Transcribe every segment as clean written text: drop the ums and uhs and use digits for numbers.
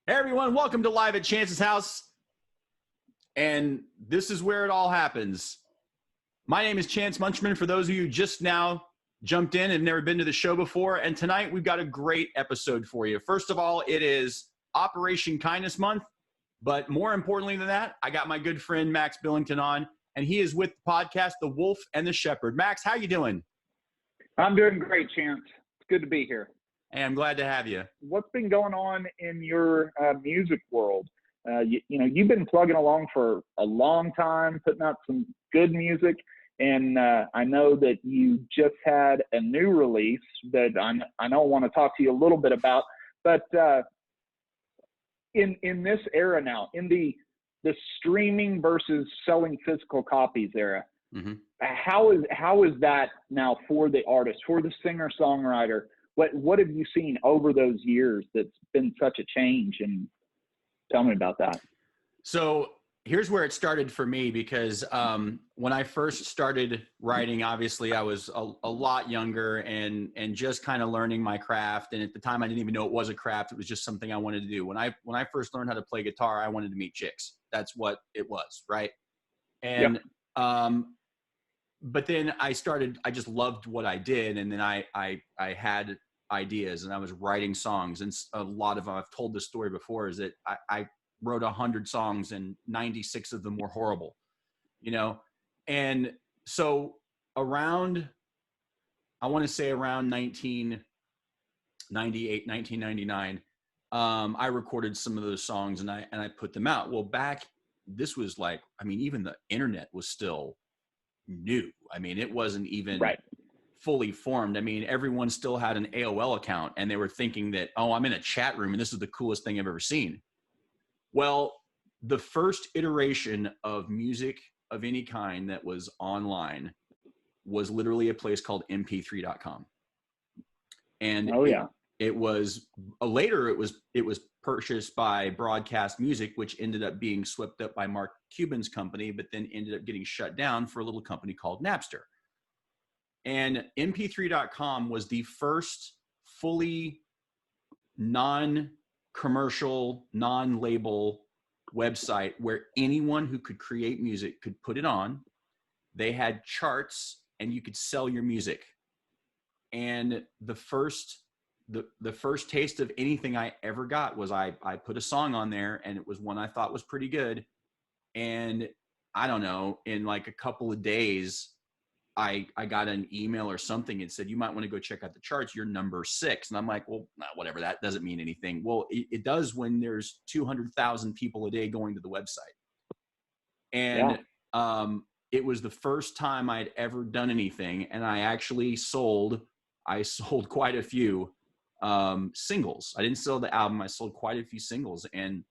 Hey everyone, welcome to Live at Chance's house. And this is where it all happens. My name is Chance Munsterman, for those of you who just now jumped in and have never been to the show before. And tonight we've got a great episode for you. First of all, it is Operation Kindness Month. But more importantly than that, I got my good friend Max Billington on, and he is with the podcast, The Wolf and the Shepherd. Max, how you doing? I'm doing great, Chance. It's good to be here. Hey, I'm glad to have you. What's been going on in your music world? You've been plugging along for a long time, putting out some good music, and I know that you just had a new release that I know I want to talk to you a little bit about. But in this era now, in the streaming versus selling physical copies era, how is that now for the artist, for the singer-songwriter? What have you seen over those years that's been such a change? And tell me about that. So here's where it started for me, because when I first started writing, obviously I was a lot younger and just kind of learning my craft. And at the time I didn't even know it was a craft. It was just something I wanted to do. When I first learned how to play guitar, I wanted to meet chicks. That's what it was. Right. And, but then I just loved what I did. And then I had ideas and I was writing songs, and a lot of them, I've told this story before, is that I wrote 100 songs and 96 of them were horrible, And so around 1998, 1999, I recorded some of those songs and I put them out. Well, this was like, even the internet was still new. It wasn't even fully formed. Everyone still had an AOL account and they were thinking that, oh, I'm in a chat room and this is the coolest thing I've ever seen. Well, the first iteration of music of any kind that was online was literally a place called mp3.com. And it was later it was purchased by Broadcast Music, which ended up being swept up by Mark Cuban's company, but then ended up getting shut down for a little company called Napster. And mp3.com was the first fully non-commercial, non-label website where anyone who could create music could put it on. They had charts and you could sell your music. And the first taste of anything I ever got was I put a song on there, and it was one I thought was pretty good. And I don't know, in like a couple of days, I got an email or something and said, you might want to go check out the charts. You're number 6. And I'm like, well, whatever. That doesn't mean anything. Well, it does when there's 200,000 people a day going to the website. And it was the first time I'd ever done anything. And I actually sold quite a few singles. I didn't sell the album. I sold quite a few singles, and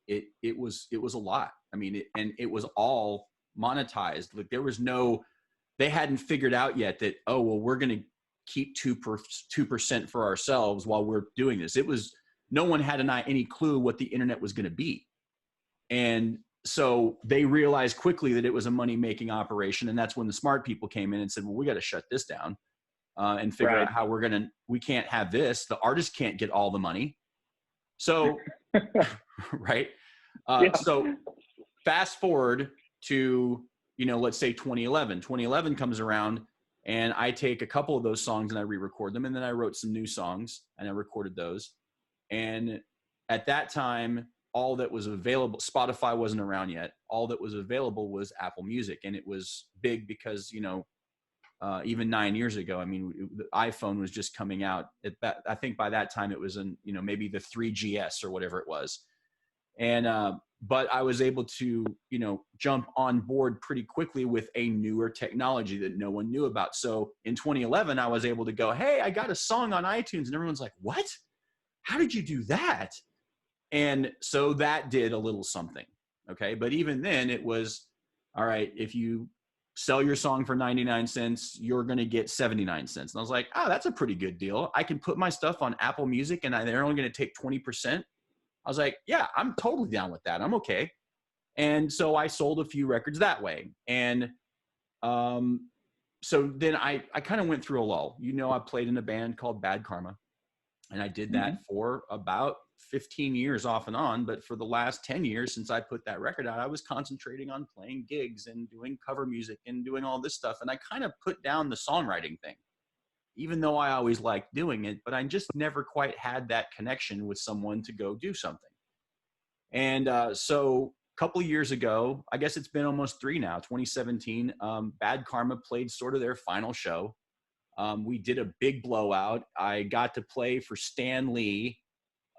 it was a lot. And it was all monetized. Like they hadn't figured out yet that, oh, well, we're going to keep 2% for ourselves while we're doing this. No one had any clue what the internet was going to be. And so they realized quickly that it was a money-making operation. And that's when the smart people came in and said, well, we got to shut this down and figure out how we can't have this. The artist can't get all the money. So, So fast forward to, let's say 2011. 2011 comes around, and I take a couple of those songs and I re-record them. And then I wrote some new songs and I recorded those. And at that time, all that was available, Spotify wasn't around yet. All that was available was Apple Music. And it was big because, even 9 years ago, the iPhone was just coming out. I think by that time it was maybe the 3GS or whatever it was. And, but I was able to, jump on board pretty quickly with a newer technology that no one knew about. So in 2011, I was able to go, hey, I got a song on iTunes. And everyone's like, what? How did you do that? And so that did a little something. Okay. But even then it was, all right, if you sell your song for 99 cents, you're going to get 79 cents. And I was like, oh, that's a pretty good deal. I can put my stuff on Apple Music and they're only going to take 20%. I was like, yeah, I'm totally down with that. I'm okay. And so I sold a few records that way. And so then I kind of went through a lull. I played in a band called Bad Karma. And I did that for about 15 years off and on, but for the last 10 years since I put that record out, I was concentrating on playing gigs and doing cover music and doing all this stuff. And I kind of put down the songwriting thing, even though I always liked doing it, but I just never quite had that connection with someone to go do something. And so a couple of years ago, I guess it's been almost 3 now, 2017, Bad Karma played sort of their final show. We did a big blowout. I got to play for Stan Lee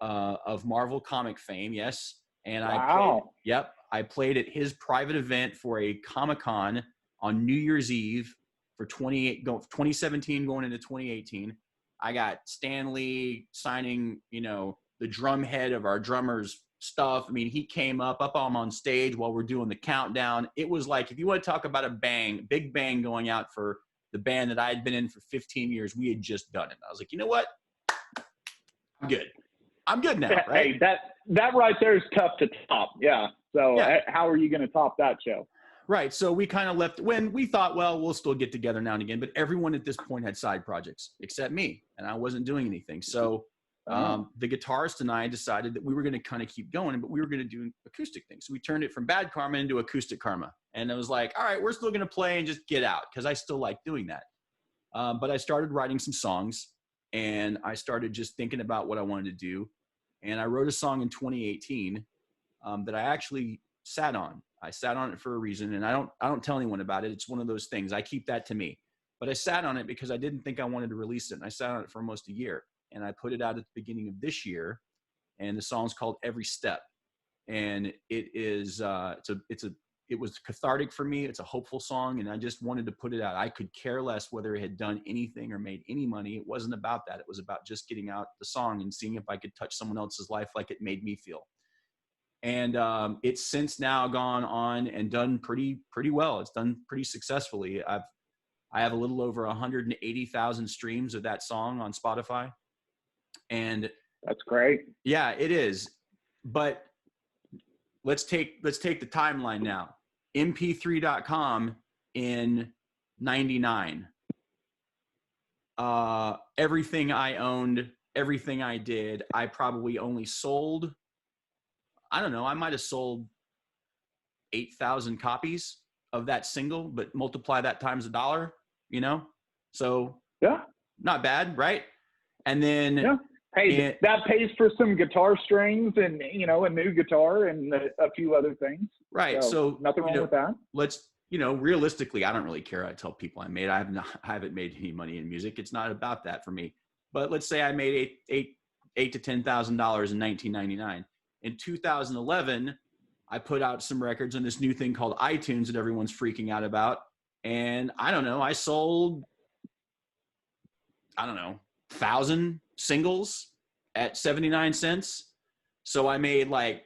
of Marvel comic fame. Yes. And I played at his private event for a Comic-Con on New Year's Eve for 2017 going into 2018. I got Stan Lee signing, the drum head of our drummer's stuff. I mean, he came up on stage while we're doing the countdown. It was like, if you want to talk about a big bang going out for the band that I had been in for 15 years, we had just done it. I was like, you know what? I'm good now, right? Hey, that right there is tough to top. Yeah. So how are you going to top that show? Right. So we kind of left when we thought, well, we'll still get together now and again, but everyone at this point had side projects except me, and I wasn't doing anything. So the guitarist and I decided that we were going to kind of keep going, but we were going to do acoustic things. So we turned it from Bad Karma into Acoustic Karma. And it was like, all right, we're still going to play and just get out, because I still like doing that. But I started writing some songs, and I started just thinking about what I wanted to do. And I wrote a song in 2018 that I actually sat on. I sat on it for a reason, and I don't tell anyone about it. It's one of those things. I keep that to me. But I sat on it because I didn't think I wanted to release it. And I sat on it for almost a year. And I put it out at the beginning of this year. And the song's called Every Step. And it is it was cathartic for me. It's a hopeful song, and I just wanted to put it out. I could care less whether it had done anything or made any money. It wasn't about that. It was about just getting out the song and seeing if I could touch someone else's life like it made me feel. And it's since now gone on and done pretty well. It's done pretty successfully. I have a little over 180,000 streams of that song on Spotify. And that's great. Yeah, it is. But let's take the timeline now. mp3.com in 99. Everything I owned, everything I did, I probably only sold, I don't know, I might have sold 8,000 copies of that single, but multiply that times $1, So yeah, not bad, right? And then hey, that pays for some guitar strings and a new guitar and a few other things. Right. So nothing wrong with that. Let's realistically, I don't really care. I tell people I haven't made any money in music. It's not about that for me. But let's say I made $8,000 to $10,000 in 1999. In 2011, I put out some records on this new thing called iTunes that everyone's freaking out about. And I don't know, I sold, 1,000 singles at 79 cents. So I made like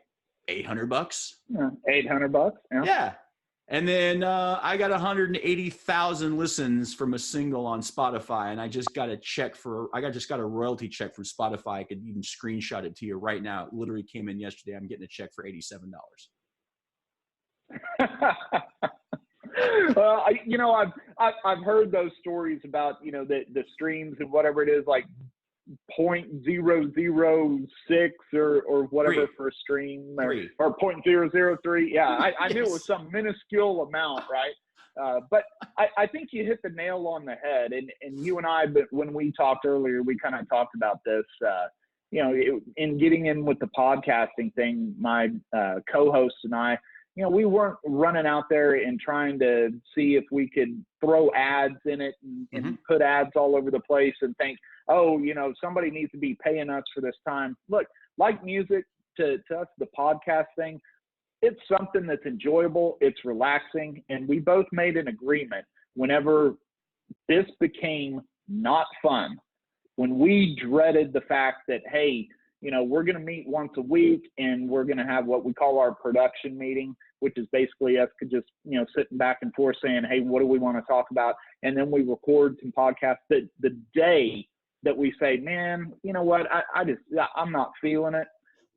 $800. Yeah, $800. Yeah. And then I got 180,000 listens from a single on Spotify, and I just got a royalty check from Spotify. I could even screenshot it to you right now. It literally came in yesterday. I'm getting a check for $87. I've heard those stories about the streams and whatever it is, like 0.006 or whatever for a stream, or 0.003. Yeah, I knew it was some minuscule amount, right? But I think you hit the nail on the head. And you and I, but when we talked earlier, we kind of talked about this. In getting in with the podcasting thing, my co-host and I, we weren't running out there and trying to see if we could throw ads in it and put ads all over the place and think, somebody needs to be paying us for this time. Look, like music, to us, the podcast thing, it's something that's enjoyable. It's relaxing. And we both made an agreement whenever this became not fun, when we dreaded the fact that, hey, we're going to meet once a week and we're going to have what we call our production meeting, which is basically us just, sitting back and forth saying, hey, what do we want to talk about? And then we record some podcasts. The day that we say, man, you know what, I'm not feeling it,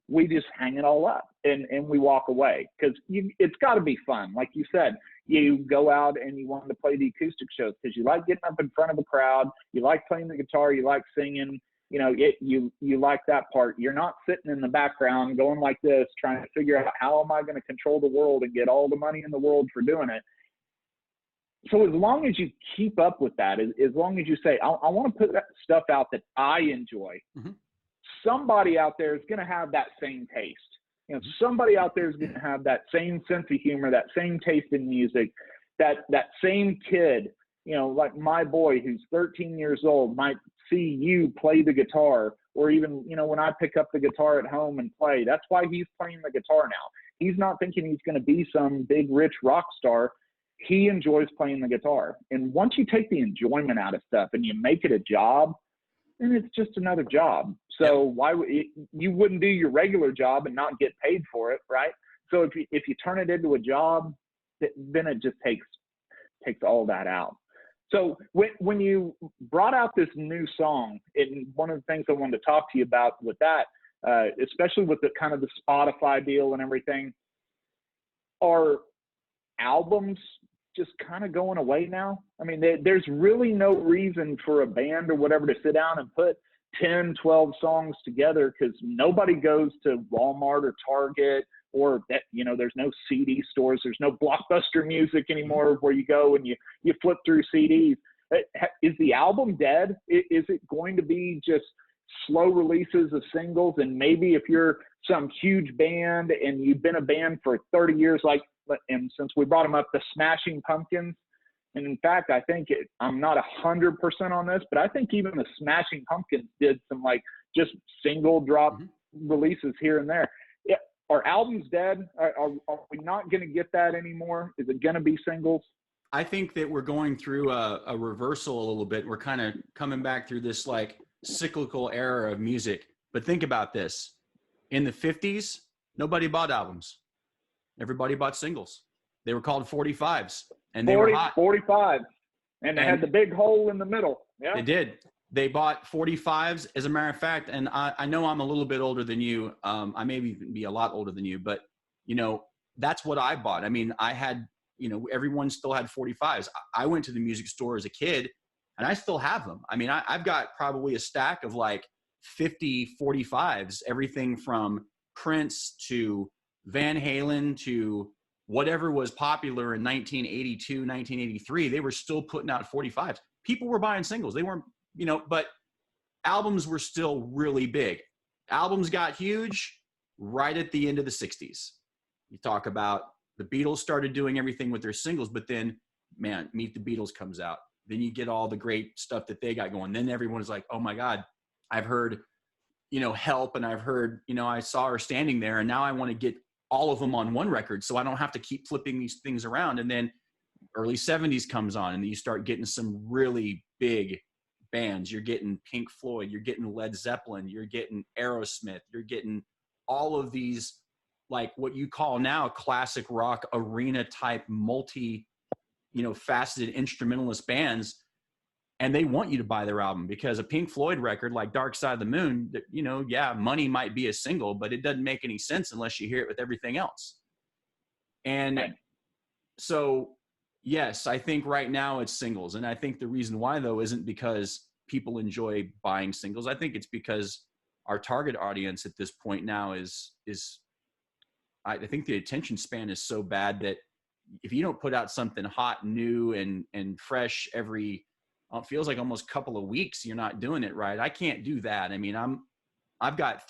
we just hang it all up and we walk away, because it's got to be fun. Like you said, you go out and you want to play the acoustic shows because you like getting up in front of a crowd, you like playing the guitar, you like singing. you like that part. You're not sitting in the background going like this, trying to figure out how am I going to control the world and get all the money in the world for doing it. So as long as you keep up with that, as long as you say, I want to put that stuff out that I enjoy, somebody out there is going to have that same taste. Somebody out there is going to have that same sense of humor, that same taste in music, that same kid, like my boy who's 13 years old might see you play the guitar, or even, when I pick up the guitar at home and play, that's why he's playing the guitar now. He's not thinking he's going to be some big, rich rock star. He enjoys playing the guitar. And once you take the enjoyment out of stuff and you make it a job, then it's just another job. So why you wouldn't do your regular job and not get paid for it, right? So if you turn it into a job, then it just takes all that out. So when you brought out this new song, and one of the things I wanted to talk to you about with that, especially with the kind of the Spotify deal and everything, are albums just kind of going away now? I mean, there's really no reason for a band or whatever to sit down and put 10, 12 songs together, because nobody goes to Walmart or Target, or that, there's no CD stores, there's no Blockbuster Music anymore where you go and you flip through CDs. Is the album dead? Is it going to be just slow releases of singles? And maybe if you're some huge band and you've been a band for 30 years, and since we brought them up, the Smashing Pumpkins, and in fact, I think I'm not 100% on this, but I think even the Smashing Pumpkins did some just single drop releases here and there. Are albums dead? Are we not going to get that anymore? Is it going to be singles? I think that we're going through a reversal a little bit. We're kind of coming back through this cyclical era of music. But think about this. In the 50s, nobody bought albums. Everybody bought singles. They were called 45s. And they were hot. 45. And they had the big hole in the middle. Yeah. They did. They bought 45s. As a matter of fact, and I know I'm a little bit older than you. I may even be a lot older than you, but, that's what I bought. I mean, I had, everyone still had 45s. I went to the music store as a kid, and I still have them. I mean, I've got probably a stack of 50 45s, everything from Prince to Van Halen to whatever was popular in 1982, 1983. They were still putting out 45s. People were buying singles. They weren't, but albums were still really big. Albums got huge right at the end of the 60s. You talk about the Beatles started doing everything with their singles, but then, man, Meet the Beatles comes out. Then you get all the great stuff that they got going. Then everyone's like, oh my God, I've heard, Help, and I've heard, I saw Her Standing There, and now I want to get all of them on one record so I don't have to keep flipping these things around. And then early 70s comes on, and you start getting some really big bands. You're getting Pink Floyd, you're getting Led Zeppelin, you're getting Aerosmith, you're getting all of these, what you call now classic rock arena type faceted instrumentalist bands. And they want you to buy their album, because a Pink Floyd record like Dark Side of the Moon, money might be a single, but it doesn't make any sense unless you hear it with everything else. And so, yes, I think right now it's singles. And I think the reason why, though, isn't because people enjoy buying singles. I think it's because our target audience at this point now is I think the attention span is so bad that if you don't put out something hot, new, and fresh every, it feels like almost a couple of weeks, you're not doing it right. I can't do that. I mean, I've got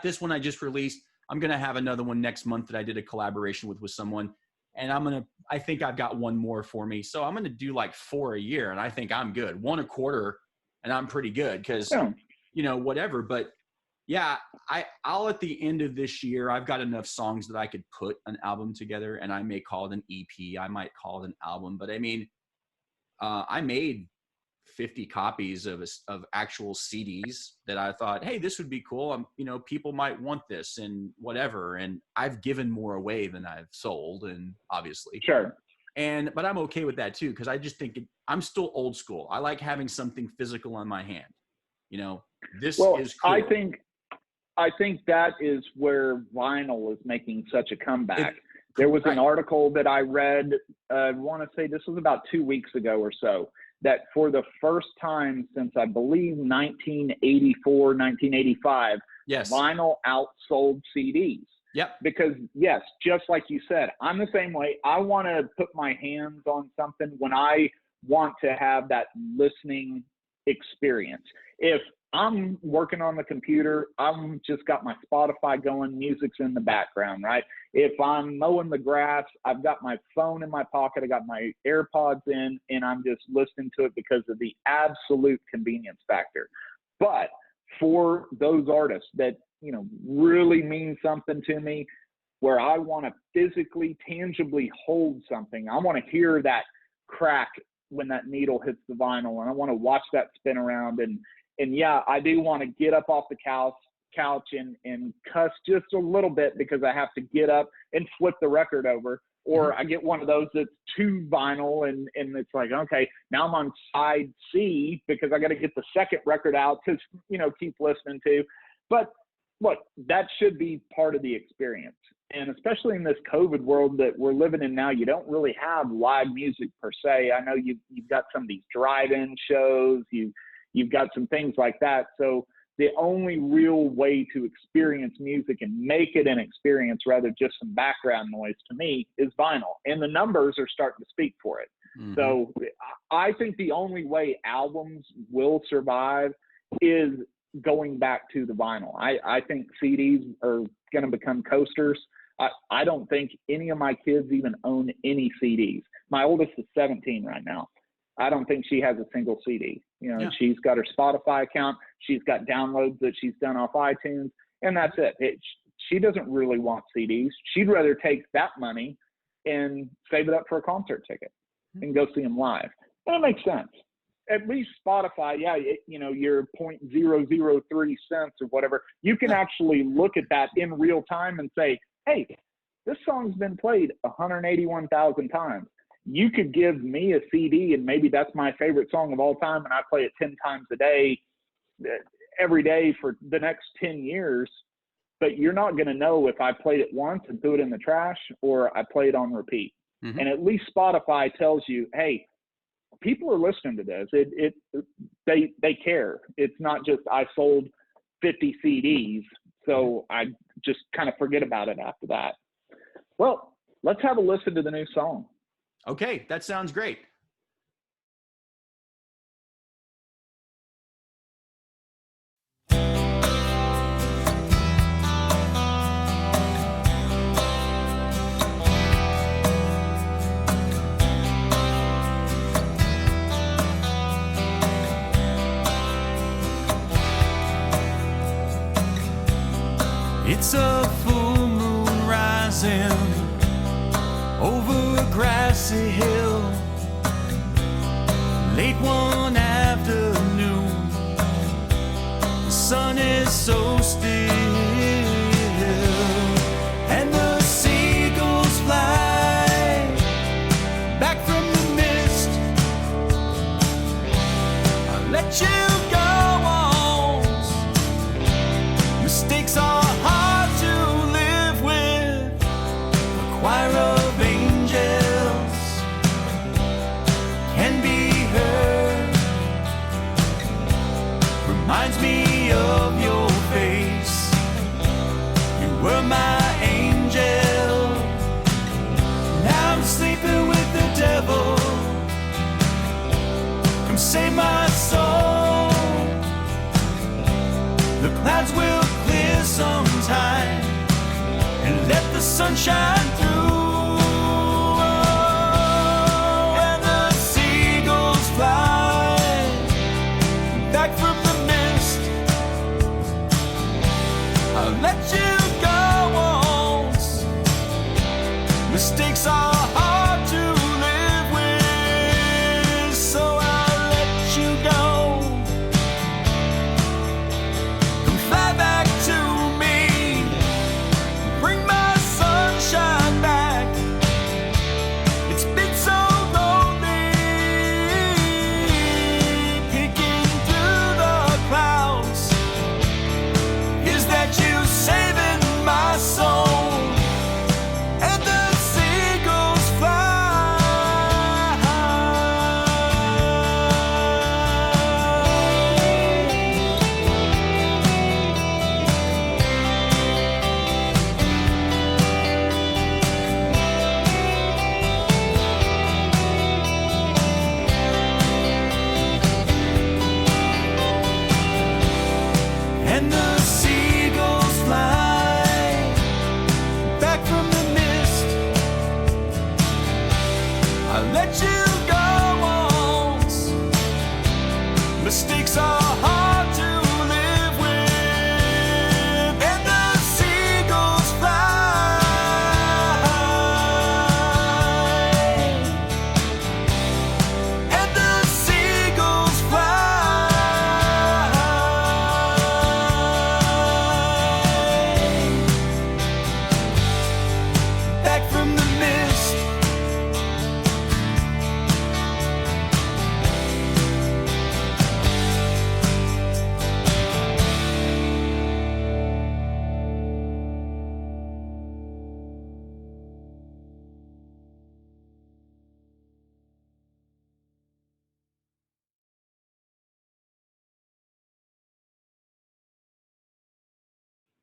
this one I just released. I'm going to have another one next month that I did a collaboration with someone. And I think I've got one more for me. So I'm going to do 4 a year, and I think I'm good. 1 a quarter, and I'm pretty good because, whatever. But yeah, I'll at the end of this year, I've got enough songs that I could put an album together, and I may call it an EP. I might call it an album. But I mean, I made 50 copies of actual CDs that I thought, hey, this would be cool. People might want this and whatever. And I've given more away than I've sold, and obviously. Sure. But I'm okay with that too, because I just think I'm still old school. I like having something physical on my hand. This is cool. I think that is where vinyl is making such a comeback. There was an article that I read, I want to say this was about 2 weeks ago or so, that for the first time since I believe 1984, 1985, yes, vinyl outsold CDs. Yep. Because yes, just like you said, I'm the same way. I want to put my hands on something when I want to have that listening experience. If I'm working on the computer, I'm just got my Spotify going, music's in the background, right? If I'm mowing the grass, I've got my phone in my pocket, I got my AirPods in, and I'm just listening to it because of the absolute convenience factor. But for those artists that, you know, really mean something to me, where I want to physically, tangibly hold something, I want to hear that crack when that needle hits the vinyl, and I want to watch that spin around, and yeah, I do want to get up off the couch and cuss just a little bit because I have to get up and flip the record over, or I get one of those that's too vinyl and it's like, okay, now I'm on side C because I got to get the second record out to, you know, keep listening to. But look, that should be part of the experience. And especially in this COVID world that we're living in now, you don't really have live music per se. I know you've got some of these drive-in shows, you've got some things like that. So the only real way to experience music and make it an experience rather just some background noise to me is vinyl. And the numbers are starting to speak for it. Mm-hmm. So I think the only way albums will survive is going back to the vinyl. I think CDs are going to become coasters. I don't think any of my kids even own any CDs. My oldest is 17 right now. I don't think she has a single CD. You know, yeah. She's got her Spotify account. She's got downloads that she's done off iTunes, and that's it. She doesn't really want CDs. She'd rather take that money and save it up for a concert ticket and go see them live. And it makes sense. At least Spotify, yeah, you know, your 0.003 cents or whatever, you can actually look at that in real time and say, hey, this song's been played 181,000 times. You could give me a CD and maybe that's my favorite song of all time and I play it 10 times a day, every day for the next 10 years, but you're not going to know if I played it once and threw it in the trash or I play it on repeat. Mm-hmm. And at least Spotify tells you, hey, people are listening to this. They care. It's not just I sold 50 CDs, so I just kind of forget about it after that. Well, let's have a listen to the new song. Okay, that sounds great. It's a full moon rising over a grassy hill, late one afternoon. The sun is so still, and the seagulls fly back from the mist. I'll let you go on. Mistakes are hard to live with. A choir of angels can be heard. Reminds me of your face. You were my angel. Now I'm sleeping with the devil. Come save my soul. The clouds will clear sometime and let the sun shine through. Oh, and the seagulls fly back from the mist. I'll let you go once. Mistakes are hard to live with, so I'll let you go. Come fly back to me. Bring my sunshine back. It's been so lonely, peeking through the clouds. Is that you saving my soul? And the seagulls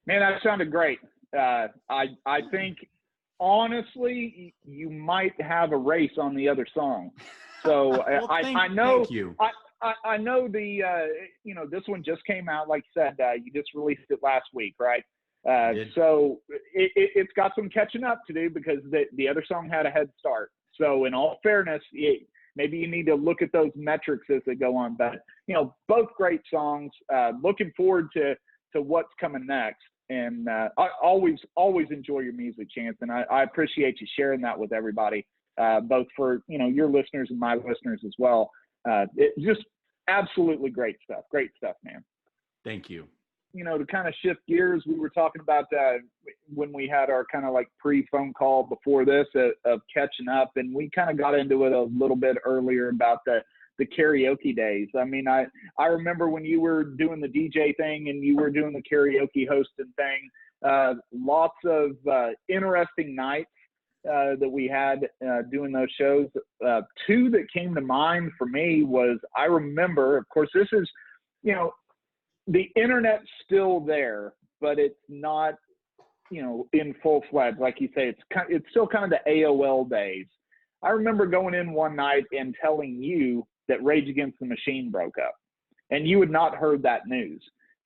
Man, that sounded great. I think honestly, you might have a race on the other song. So well, I know. Thank you. I know this one just came out. Like you said, you just released it last week, right? So it's got some catching up to do because the other song had a head start. So in all fairness, maybe you need to look at those metrics as they go on. But, both great songs. Looking forward to what's coming next. And I always enjoy your music, Chance. And I appreciate you sharing that with everybody, both for, your listeners and my listeners as well. It's just absolutely great stuff. Great stuff, man. Thank you. To kind of shift gears, we were talking about when we had our kind of like pre-phone call before this of catching up, and we kind of got into it a little bit earlier about the karaoke days. I mean, I remember when you were doing the DJ thing and you were doing the karaoke hosting thing, lots of interesting nights that we had doing those shows. Two that came to mind for me was, I remember, of course, this is, the internet's still there, but it's not, in full-fledged. Like you say, it's still kind of the AOL days. I remember going in one night and telling you that Rage Against the Machine broke up, and you had not heard that news.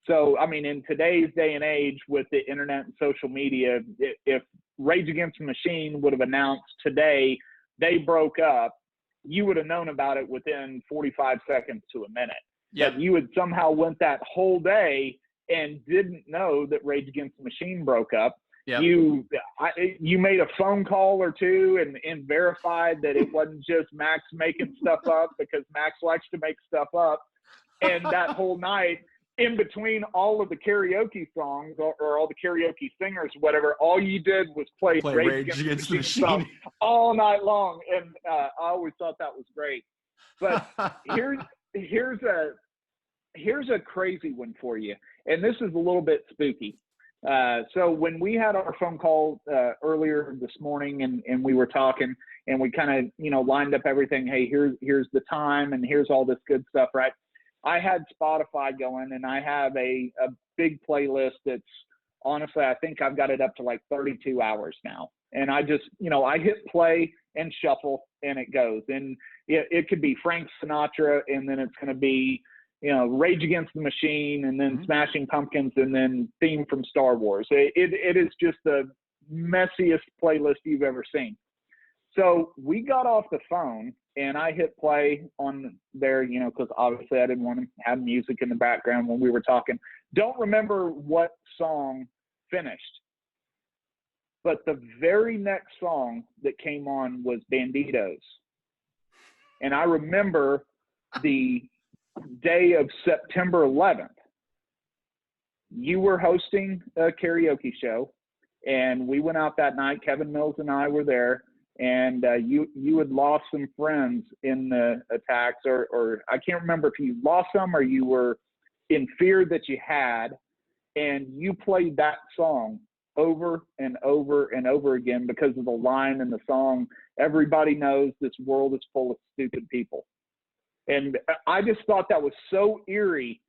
So, I mean, in today's day and age with the internet and social media, if Rage Against the Machine would have announced today they broke up, you would have known about it within 45 seconds to a minute. Yep. But you had somehow went that whole day and didn't know that Rage Against the Machine broke up. Yep. You made a phone call or two and verified that it wasn't just Max making stuff up, because Max likes to make stuff up. And that whole night, in between all of the karaoke songs or all the karaoke singers, whatever, all you did was play Rage Against the Machine all night long. And I always thought that was great. But here's a crazy one for you, and this is a little bit spooky. So when we had our phone call earlier this morning, and we were talking, and we kind of lined up everything. Hey, here's the time, and here's all this good stuff, right? I had Spotify going, and I have a big playlist that's, honestly, I think I've got it up to like 32 hours now. And I just, I hit play and shuffle, and it goes. And it could be Frank Sinatra, and then it's going to be, Rage Against the Machine, and then Smashing Pumpkins, and then theme from Star Wars. It is just the messiest playlist you've ever seen. So we got off the phone, and I hit play on there, because obviously I didn't want to have music in the background when we were talking. Don't remember what song finished, but the very next song that came on was Banditos. And I remember the day of September 11th, you were hosting a karaoke show, and we went out that night. Kevin Mills and I were there, and you had lost some friends in the attacks, or I can't remember if you lost some or you were in fear that you had, and you played that song over and over and over again because of the line in the song, "Everybody knows this world is full of stupid people." And I just thought that was so eerie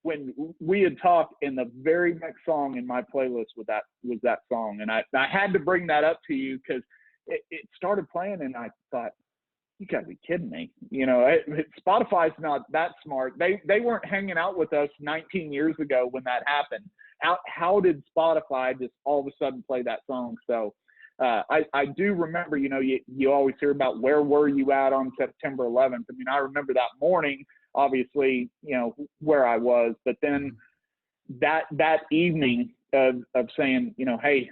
when we had talked, and the very next song in my playlist was that song. And I had to bring that up to you because it started playing, and I thought, you gotta be kidding me. Spotify's not that smart. They weren't hanging out with us 19 years ago when that happened. How did Spotify just all of a sudden play that song? So I do remember, you always hear about where were you at on September 11th. I mean, I remember that morning, obviously, where I was, but then that evening of saying, hey,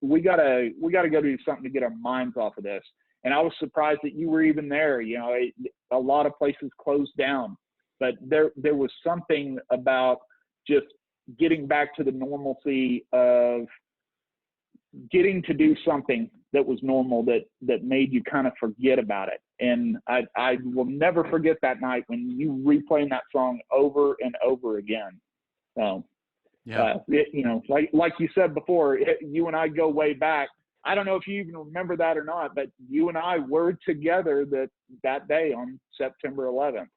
we gotta go do something to get our minds off of this. And I was surprised that you were even there. A lot of places closed down, but there was something about just getting back to the normalcy of getting to do something that was normal that made you kind of forget about it. And I will never forget that night when you replaying that song over and over again. So, yeah. Like you said before, you and I go way back. I don't know if you even remember that or not, but you and I were together that day on September 11th.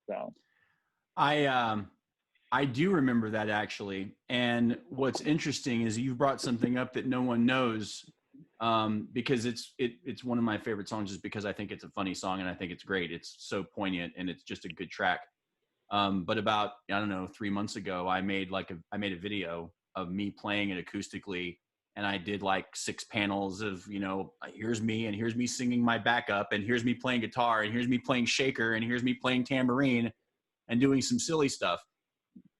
So I do remember that actually. And what's interesting is you brought something up that no one knows, because it's one of my favorite songs, just because I think it's a funny song and I think it's great. It's so poignant and it's just a good track. But about, I don't know, 3 months ago, I made a video of me playing it acoustically. And I did like 6 panels of, here's me, and here's me singing my backup, and here's me playing guitar, and here's me playing shaker, and here's me playing tambourine and doing some silly stuff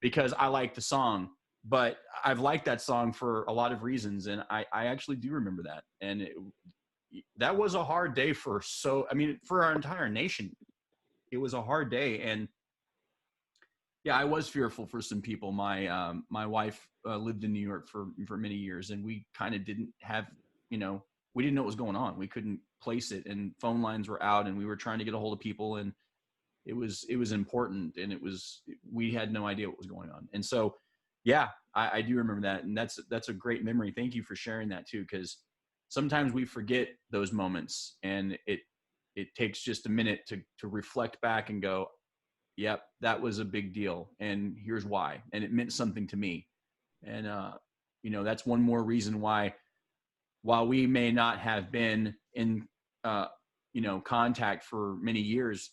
because I like the song. But I've liked that song for a lot of reasons. And I actually do remember that. And that was a hard day for our entire nation. It was a hard day. And yeah, I was fearful for some people. My wife lived in New York for many years, and we kind of didn't have, we didn't know what was going on. We couldn't place it, and phone lines were out, and we were trying to get a hold of people, and it was important, and we had no idea what was going on. And so, yeah, I do remember that, and that's a great memory. Thank you for sharing that too, because sometimes we forget those moments, and it takes just a minute to reflect back and go, yep, that was a big deal, and here's why, and it meant something to me. And that's one more reason why, while we may not have been in contact for many years,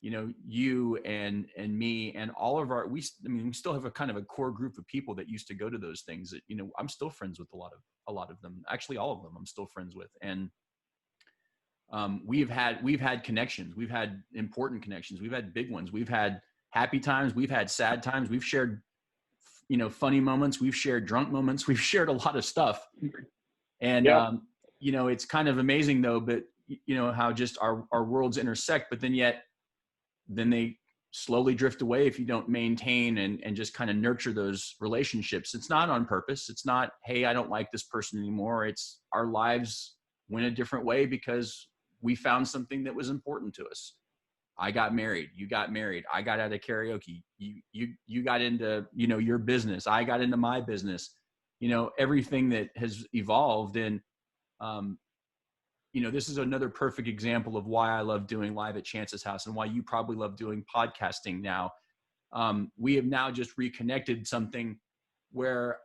you and me and all of we still have a kind of a core group of people that used to go to those things that, I'm still friends with a lot of them. Actually, all of them I'm still friends with. And we've had connections. We've had important connections. We've had big ones. We've had happy times. We've had sad times. We've shared, funny moments. We've shared drunk moments. We've shared a lot of stuff. And, yep. It's kind of amazing though, but how just our worlds intersect, but then they slowly drift away if you don't maintain and just kind of nurture those relationships. It's not on purpose. It's not, hey, I don't like this person anymore. It's our lives went a different way because we found something that was important to us. I got married. You got married. I got out of karaoke. You got into, your business. I got into my business. Everything that has evolved. And, this is another perfect example of why I love doing Live at Chance's house and why you probably love doing podcasting now. We have now just reconnected something where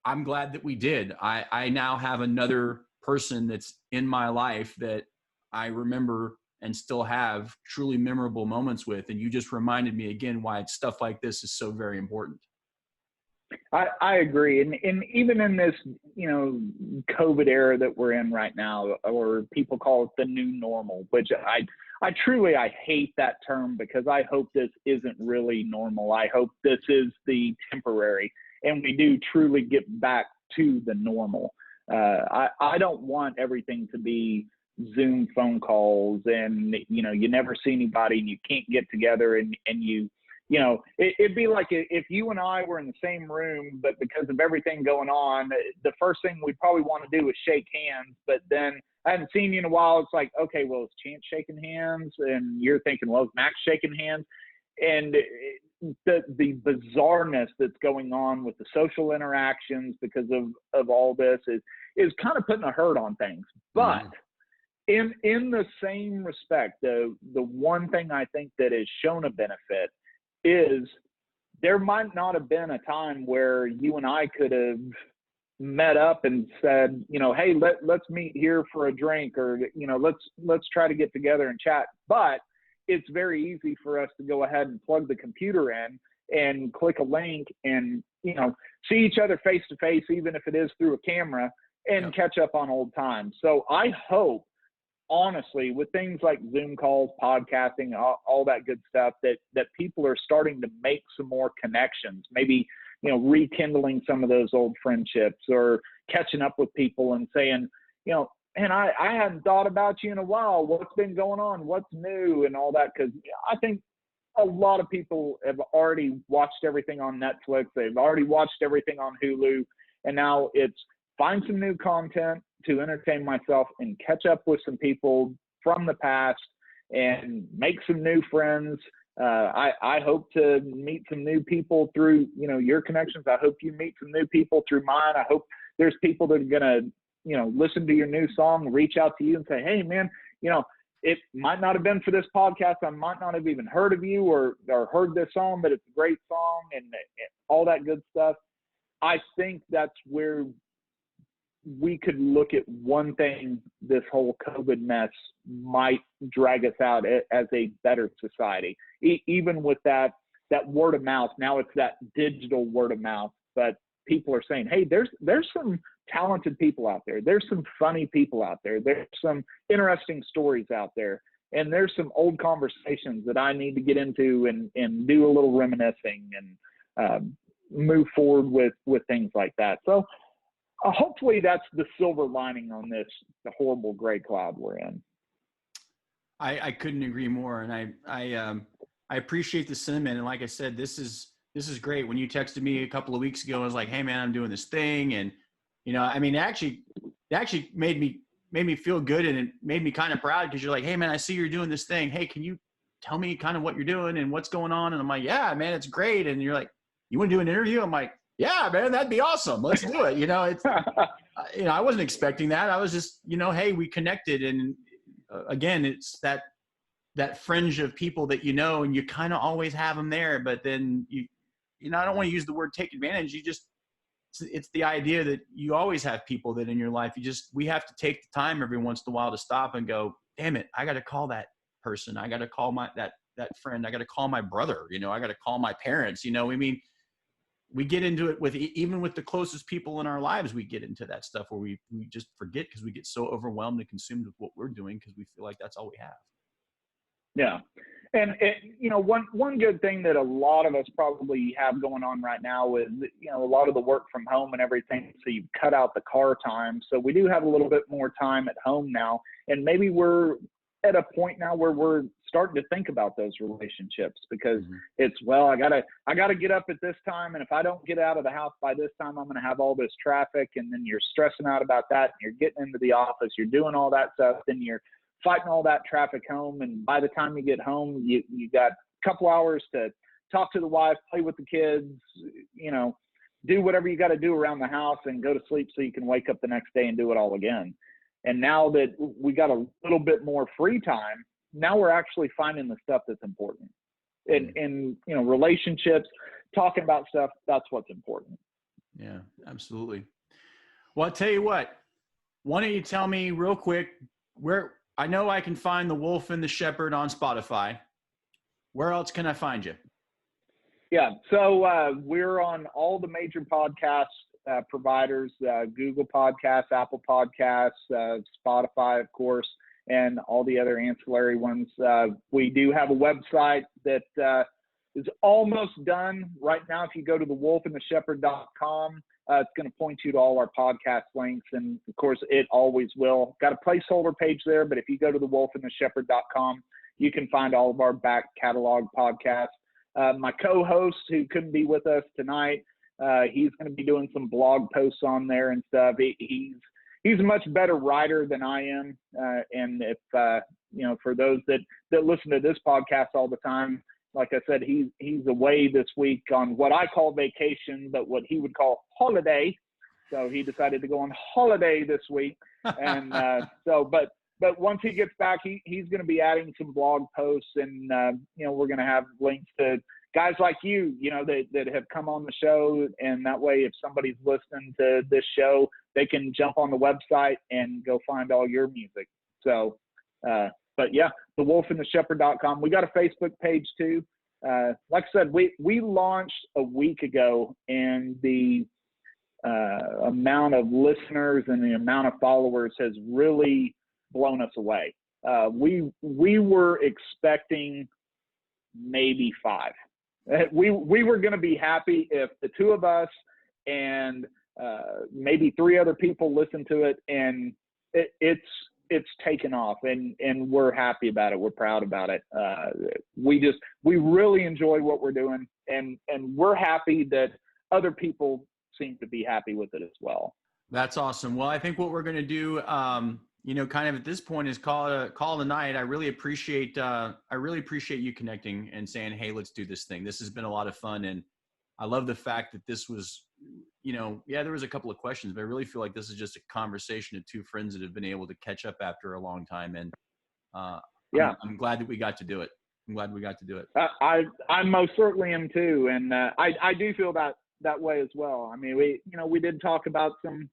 I'm glad that we did. I now have another person that's in my life that I remember and still have truly memorable moments with. And you just reminded me again why stuff like this is so very important. I agree. And even in this, COVID era that we're in right now, or people call it the new normal, which I truly hate that term, because I hope this isn't really normal. I hope this is the temporary, and we do truly get back to the normal. I don't want everything to be Zoom phone calls and, you never see anybody and you can't get together and it'd be like if you and I were in the same room, but because of everything going on, the first thing we'd probably want to do is shake hands. But then I hadn't seen you in a while. It's like, okay, well, is Chance shaking hands? And you're thinking, well, is Max shaking hands? And the bizarreness that's going on with the social interactions because of all this is kind of putting a hurt on things. But in the same respect, the one thing I think that has shown a benefit is there might not have been a time where you and I could have met up and said, hey, let's meet here for a drink, or, let's try to get together and chat. But it's very easy for us to go ahead and plug the computer in and click a link and, see each other face to face, even if it is through a camera, and catch up on old times. So I hope, honestly, with things like Zoom calls, podcasting, all that good stuff, that people are starting to make some more connections, maybe, rekindling some of those old friendships, or catching up with people and saying, and I hadn't thought about you in a while. What's been going on? What's new? And all that. Because I think a lot of people have already watched everything on Netflix. They've already watched everything on Hulu. And now it's find some new content to entertain myself and catch up with some people from the past and make some new friends. I hope to meet some new people through, your connections. I hope you meet some new people through mine. I hope there's people that are going to, listen to your new song, reach out to you and say, hey man, it might not have been for this podcast. I might not have even heard of you or heard this song, but it's a great song and all that good stuff. I think that's where we could look at one thing this whole COVID mess might drag us out as a better society. Even with that word of mouth, now it's that digital word of mouth, but people are saying, hey, there's some talented people out there. There's some funny people out there. There's some interesting stories out there. And there's some old conversations that I need to get into and do a little reminiscing and move forward with things like that. So hopefully that's the silver lining on the horrible gray cloud we're in. I couldn't agree more. And I appreciate the sentiment. And like I said, this is great. When you texted me a couple of weeks ago, I was like, hey man, I'm doing this thing. And, I mean, it actually made me feel good, and it made me kind of proud, because you're like, hey man, I see you're doing this thing. Hey, can you tell me kind of what you're doing and what's going on? And I'm like, yeah, man, it's great. And you're like, you want to do an interview? I'm like, yeah, man, that'd be awesome. Let's do it. It's, I wasn't expecting that. I was just, hey, we connected. And again, it's that fringe of people that, and you kind of always have them there, but then I don't want to use the word take advantage. It's the idea that you always have people that in your life, we have to take the time every once in a while to stop and go, damn it, I got to call that person. I got to call that friend. I got to call my brother, I got to call my parents, we get into it even with the closest people in our lives. We get into that stuff where we just forget, because we get so overwhelmed and consumed with what we're doing, because we feel like that's all we have. Yeah. And one good thing that a lot of us probably have going on right now is, a lot of the work from home and everything. So you've cut out the car time. So we do have a little bit more time at home now. And maybe we're at a point now where we're starting to think about those relationships, because it's, well, I gotta get up at this time. And if I don't get out of the house by this time, I'm going to have all this traffic. And then you're stressing out about that. And you're getting into the office, you're doing all that stuff. Then you're fighting all that traffic home. And by the time you get home, you got a couple hours to talk to the wife, play with the kids, do whatever you got to do around the house, and go to sleep so you can wake up the next day and do it all again. And now that we got a little bit more free time, now we're actually finding the stuff that's important. And relationships, talking about stuff, that's what's important. Yeah, absolutely. Well, I'll tell you what, why don't you tell me real quick where I know I can find The Wolf and the Shepherd on Spotify. Where else can I find you? Yeah, so we're on all the major podcast providers, Google Podcasts, Apple Podcasts, Spotify, of course, and all the other ancillary ones. We do have a website that is almost done right now. If you go to thewolfandtheshepherd.com, it's going to point you to all our podcast links, and of course, it always will. Got a placeholder page there, but if you go to thewolfandtheshepherd.com, you can find all of our back catalog podcasts. My co-host, who couldn't be with us tonight, he's going to be doing some blog posts on there and stuff. He's a much better writer than I am, and if for those that listen to this podcast all the time, like I said, he's away this week on what I call vacation, but what he would call holiday. So he decided to go on holiday this week. And but once he gets back, he's going to be adding some blog posts, and we're going to have links to guys like you, that have come on the show. And that way, if somebody's listening to this show, they can jump on the website and go find all your music. So, but yeah, thewolfandtheshepherd.com. We got a Facebook page too. Like I said, we launched a week ago, and the amount of listeners and the amount of followers has really blown us away. We were expecting maybe 5. We were going to be happy if the 2 of us and maybe 3 other people listened to it, and it's taken off, and we're happy about it. We're proud about it. We really enjoy what we're doing, and we're happy that other people seem to be happy with it as well. That's awesome. Well, I think what we're going to do, kind of at this point, is call it a night. I really appreciate you connecting and saying, hey, let's do this thing. This has been a lot of fun. And I love the fact that this was, there was a couple of questions, but I really feel like this is just a conversation of 2 friends that have been able to catch up after a long time. And Yeah. I'm glad that we got to do it. I most certainly am too. And I do feel that way as well. I mean, we did talk about some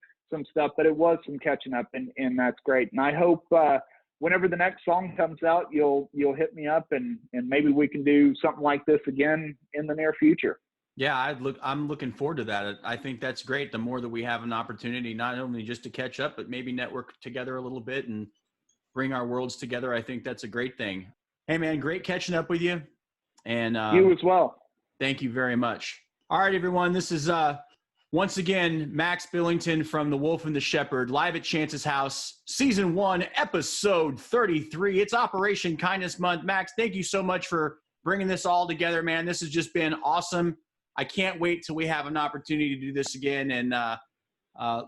stuff, but it was some catching up, and that's great. And I hope whenever the next song comes out, you'll hit me up, and maybe we can do something like this again in the near future. Yeah, I'm looking forward to that. I think that's great. The more that we have an opportunity, not only just to catch up, but maybe network together a little bit and bring our worlds together, I think that's a great thing. Hey man, great catching up with you. And you as well. Thank you very much. All right, everyone. This is once again Max Billington from The Wolf and the Shepherd, live at Chance's house, season 1, episode 33. It's Operation Kindness Month. Max, thank you so much for bringing this all together, man. This has just been awesome. I can't wait till we have an opportunity to do this again. And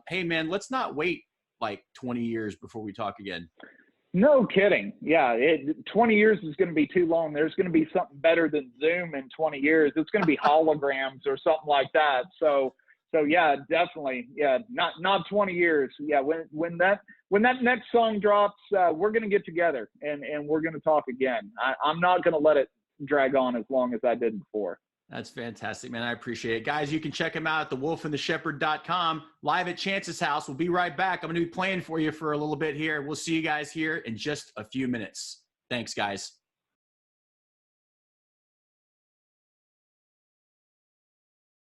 hey, man, let's not wait like 20 years before we talk again. No kidding. Yeah, 20 years is going to be too long. There's going to be something better than Zoom in 20 years. It's going to be holograms or something like that. So yeah, definitely. Yeah, not 20 years. Yeah, when that next song drops, we're going to get together and we're going to talk again. I'm not going to let it drag on as long as I did before. That's fantastic, man. I appreciate it. Guys, you can check him out at thewolfandtheshepherd.com, live at Chance's house. We'll be right back. I'm going to be playing for you for a little bit here. We'll see you guys here in just a few minutes. Thanks, guys.